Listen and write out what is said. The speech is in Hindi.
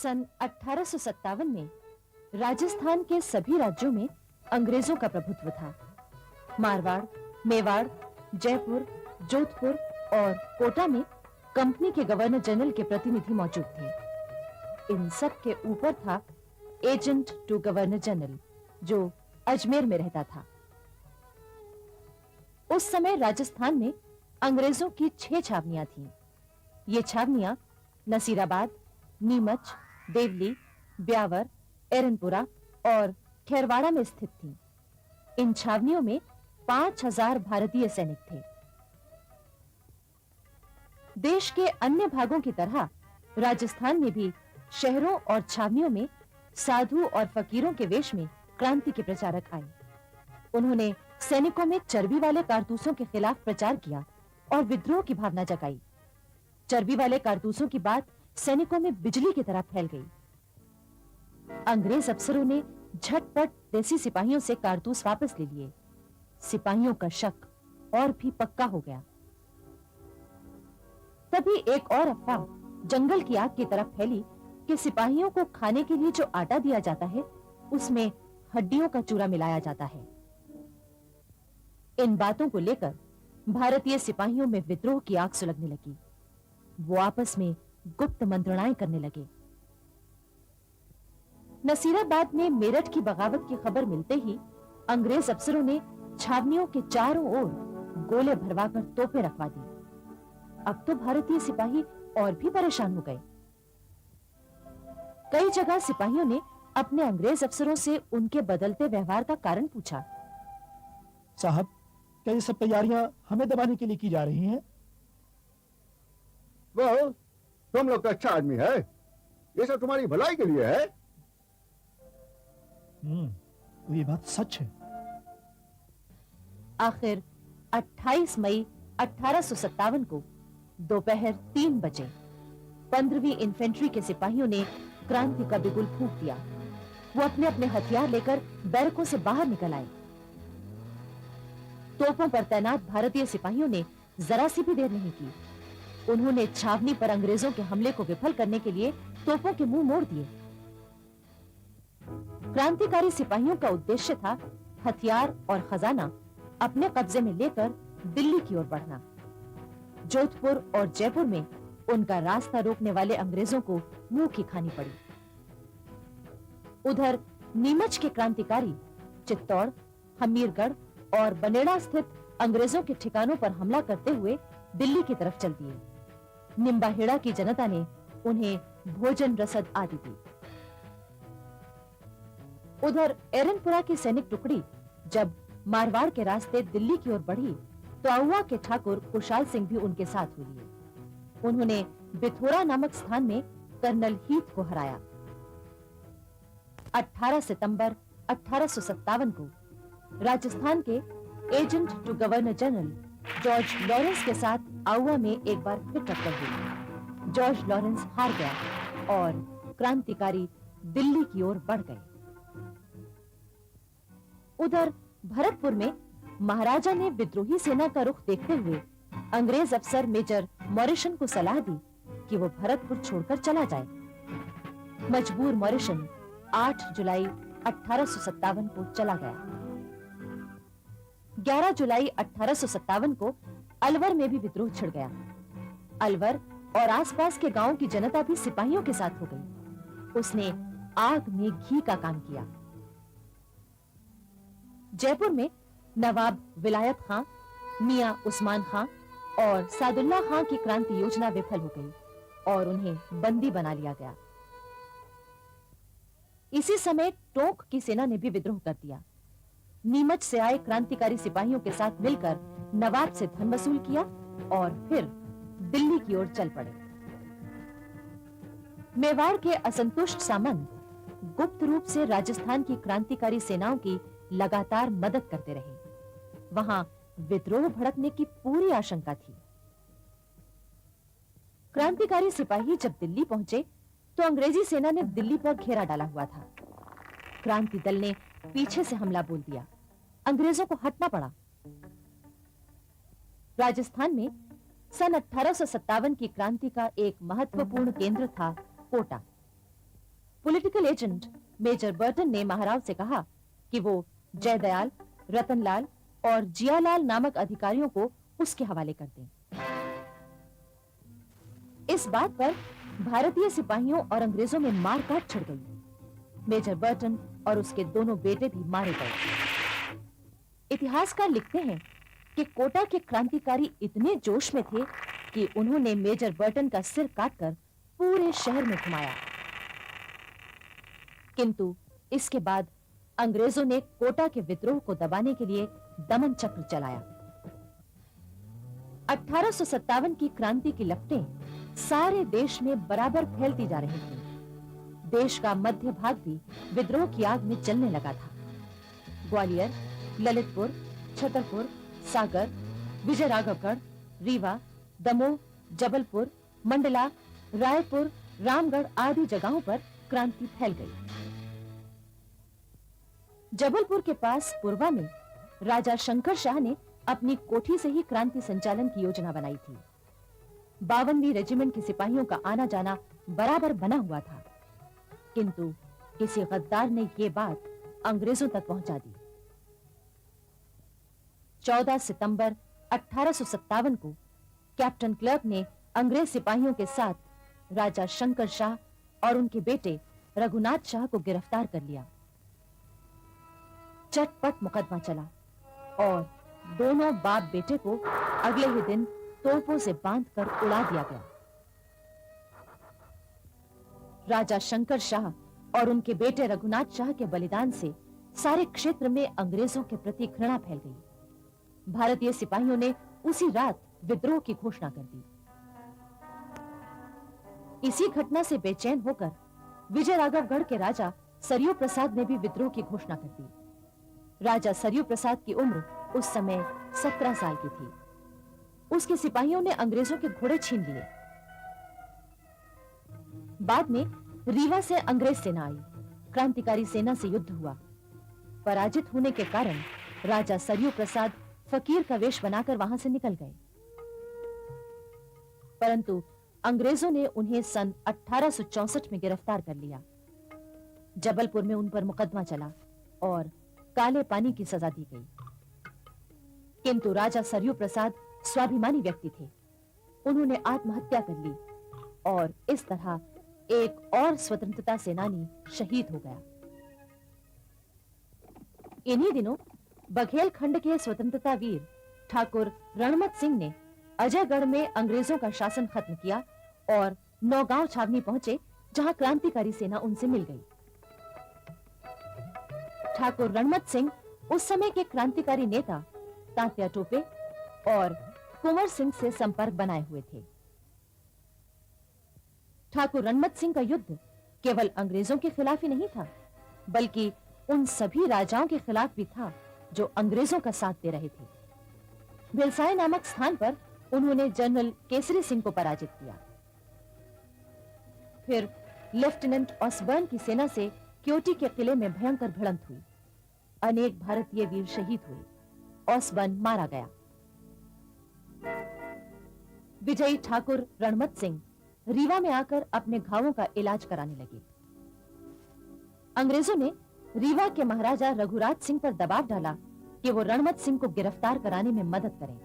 सन 1857 में राजस्थान के सभी राज्यों में अंग्रेजों का प्रभुत्व था। मारवाड़, मेवाड़, जयपुर, जोधपुर और कोटा में कंपनी के गवर्नर जनरल के प्रतिनिधि मौजूद थे। इन सब के ऊपर था एजेंट टू गवर्नर जनरल, जो अजमेर में रहता था। उस समय राजस्थान में अंग्रेजों की 6 छावनियां थीं। ये छावनियां नसीराबाद, नीमच, देवली, ब्यावर, एरनपुरा और खेरवाड़ा में स्थित थीं। इन छावनियों में 5000 भारतीय सैनिक थे। देश के अन्य भागों की तरह राजस्थान में भी शहरों और छावनियों में साधु और फकीरों के वेश में क्रांति के प्रचारक आए। उन्होंने सैनिकों में चर्बी वाले कारतूसों के खिलाफ प्रचार किया और विद्रोह की भावना जगाई। चर्बी वाले कारतूसों की बात सैनिकों में बिजली की तरह फैल गई। अंग्रेज अफसरों ने झटपट देसी सिपाहियों से कारतूस वापस ले लिए। सिपाहियों का शक और भी पक्का हो गया। तभी एक और अफवाह जंगल की आग की तरफ फैली कि सिपाहियों को खाने के लिए जो आटा दिया जाता है उसमें हड्डियों का चूरा मिलाया जाता है। इन बातों को लेकर भारतीय सिपाहियों में विद्रोह की आग सुलगने लगी। वो आपस में गुप्त मंत्रणाएं करने लगे। नसीराबाद में मेरठ की बगावत की खबर मिलते ही अंग्रेज अफसरों ने छावनियों के चारों ओर गोले भरवाकर तोपें रखवा दी। अब तो भारतीय सिपाही और भी परेशान हो गए। कई जगह सिपाहियों ने अपने अंग्रेज अफसरों से उनके बदलते व्यवहार का कारण पूछा। साहब, क्या ये सब तैयारियां हमें दबाने के लिए की जा रही हैं? वो तुम लोग का अच्छा आदमी है, ये सब तुम्हारी भलाई के लिए है। तो ये बात सच है। आखिर 28 मई 1857 को दोपहर 3 बजे 15वीं इन्फेंट्री के सिपाहियों ने क्रांति का बिगुल फूंक दिया। वो अपने अपने हथियार लेकर बैरकों से बाहर निकल आए। तोपों पर तैनात भारतीय सिपाहियों ने जरा सी भी देर नहीं की। उन्होंने छावनी पर अंग्रेजों के हमले को विफल करने के लिए तोपों के मुंह मोड़ दिए। क्रांतिकारी सिपाहियों का उद्देश्य था हथियार और खजाना अपने कब्जे में लेकर दिल्ली की ओर बढ़ना। जोधपुर और जयपुर में उनका रास्ता रोकने वाले अंग्रेजों को मुंह की खानी पड़ी। उधर नीमच के क्रांतिकारी चित्तौड़, हमीरगढ़ और बनेड़ा स्थित अंग्रेजों के ठिकानों पर हमला करते हुए दिल्ली की तरफ चल दिए। निम्बाहेड़ा की जनता ने उन्हें भोजन रसद आदि दी। उधर एरनपुरा की सैनिक टुकड़ी जब मारवाड़ के रास्ते दिल्ली की ओर बढ़ी तो आउवा के ठाकुर कुशाल सिंह भी उनके साथ हो लिए। उन्होंने बिथोरा नामक स्थान में कर्नल हीथ को हराया। 18 सितंबर 1857 को राजस्थान के agent to governor general George Lawrence के साथ आउवा में एक बार फिर टक्कर हुई। जॉर्ज लॉरेंस हार गया और क्रांतिकारी दिल्ली की ओर बढ़ गए। उधर भरतपुर में महाराजा ने विद्रोही सेना का रुख देखते हुए अंग्रेज अफसर मेजर मॉरिसन को सलाह दी कि वो भरतपुर छोड़कर चला जाए। मजबूर मॉरिसन 8 जुलाई 1857 को चला गया। 11 जुलाई 1857 को अलवर में भी विद्रोह छिड़ गया। अलवर और आसपास के गांवों की जनता भी सिपाहियों के साथ हो गई। उसने आग में घी का काम किया। जयपुर में नवाब विलायत खां, मियां उस्मान खां और सादुल्ला खां की क्रांति योजना विफल हो गई और उन्हें बंदी बना लिया गया। इसी समय टोंक की सेना ने भी विद्रोह कर दिया। नीमच से आए क्रांतिकारी सिपाहियों के साथ मिलकर नवाब से धन वसूल किया और फिर दिल्ली की ओर चल पड़े। मेवाड़ के असंतुष्ट सामंत गुप्त रूप से राजस्थान की क्रांतिकारी सेनाओं की लगातार मदद करते रहे। वहां विद्रोह भड़कने की पूरी आशंका थी। क्रांतिकारी सिपाही जब दिल्ली पहुंचे तो अंग्रेजी सेना ने दिल्ली पर घेरा डाला हुआ था। क्रांति दल ने पीछे से हमला बोल दिया। अंग्रेजों को हटना पड़ा। राजस्थान में सन 1857 की क्रांति का एक महत्वपूर्ण केंद्र था Kota. Political agent major Burton ने महाराव से कहा कि वो जयदयाल, रतनलाल और जियालाल नामक अधिकारियों को उसके हवाले कर दें। इस बात पर भारतीय सिपाहियों और अंग्रेजों में मारकाट छिड़ गई। मेजर बर्टन और उसके दोनों बेटे भी मारे गए। इतिहासकार लिखते हैं कि कोटा के क्रांतिकारी इतने जोश में थे कि उन्होंने मेजर बर्टन का सिर काटकर पूरे शहर में घुमाया। किंतु इसके बाद अंग्रेजों ने कोटा के विद्रोह को दबाने के लिए दमन चक्र चलाया। 1857 की क्रांति की लपटें सारे देश में बराबर फैलती जा रही थी। देश का मध्य भाग भी विद्रोह की आग में जलने लगा था। ग्वालियर, ललितपुर, छतरपुर, सागर, विजयराघवगढ़, रीवा, दमोह, जबलपुर, मंडला, रायपुर, रामगढ़ आदि जगहों पर क्रांति फैल गई। जबलपुर के पास पुरवा में राजा शंकर शाह ने अपनी कोठी से ही क्रांति संचालन की योजना बनाई थी। 52वीं रेजिमेंट के सिपाहियों का आना जाना बराबर बना हुआ था, किंतु किसी गद्दार ने यह बात अंग्रेजों तक पहुंचा दी। 14 सितंबर 1857 को कैप्टन क्लर्क ने अंग्रेज सिपाहियों के साथ राजा शंकर शाह और उनके बेटे रघुनाथ शाह को गिरफ्तार कर लिया। चटपट मुकदमा चला और दोनों बाप बेटे को अगले ही दिन तोपों से बांधकर उड़ा दिया गया। राजा शंकर शाह और उनके बेटे रघुनाथ शाह के बलिदान से सारे क्षेत्र में अंग्रेजों के प्रति घृणा फैल गई। भारतीय सिपाहियों ने उसी रात विद्रोह की घोषणा कर दी। इसी घटना से बेचैन होकर विजयराघवगढ़ के राजा सरयू प्रसाद ने भी विद्रोह की घोषणा कर दी। राजा सरयू प्रसाद की उम्र उस समय 17 साल की थी। उसके सिपाहियों ने अंग्रेजों के घोड़े छीन लिए। बाद में रीवा से अंग्रेज सेना आई। क्रांतिकारी सेना से युद्ध हुआ। पराजित होने के कारण राजा सरयू प्रसाद फकीर का वेश बनाकर वहां से निकल गए, परंतु अंग्रेजों ने उन्हें सन 1864 में गिरफ्तार कर लिया। जबलपुर में उन पर मुकदमा चला और काले पानी की सजा दी गई। किंतु राजा सरयू प्रसाद स्वाभिमानी व्यक्ति थे। उन्होंने आत्महत्या कर ली और इस तरह एक और स्वतंत्रता सेनानी शहीद हो गया। इन्हीं दिनों बघेलखंड के स्वतंत्रता वीर ठाकुर रणमत सिंह ने अजयगढ़ में अंग्रेजों का शासन खत्म किया और नौगांव छावनी पहुंचे, जहां क्रांतिकारी सेना उनसे मिल गई। ठाकुर रणमत सिंह उस समय के क्रांतिकारी नेता तात्या टोपे और कुंवर सिंह से संपर्क बनाए हुए थे। ठाकुर रणमत सिंह का युद्ध केवल अंग्रेजों के खिलाफ ही नहीं था, बल्कि उन सभी राजाओं के खिलाफ भी था जो अंग्रेजों का साथ दे रहे थे। भिलसाई नामक स्थान पर उन्होंने जनरल केसरी सिंह को पराजित किया। फिर लेफ्टिनेंट ऑसबर्न की सेना से क्योटी के किले में भयंकर भिड़ंत हुई। अनेक भारतीय वीर शहीद हुए। ऑसबर्न मारा गया। विजयी ठाकुर रणमत सिंह रीवा में आकर अपने घावों का इलाज कराने लगे। अंग्रेजों ने रीवा के महाराजा रघुराज सिंह पर दबाव डाला कि वो रणमत सिंह को गिरफ्तार कराने में मदद करें।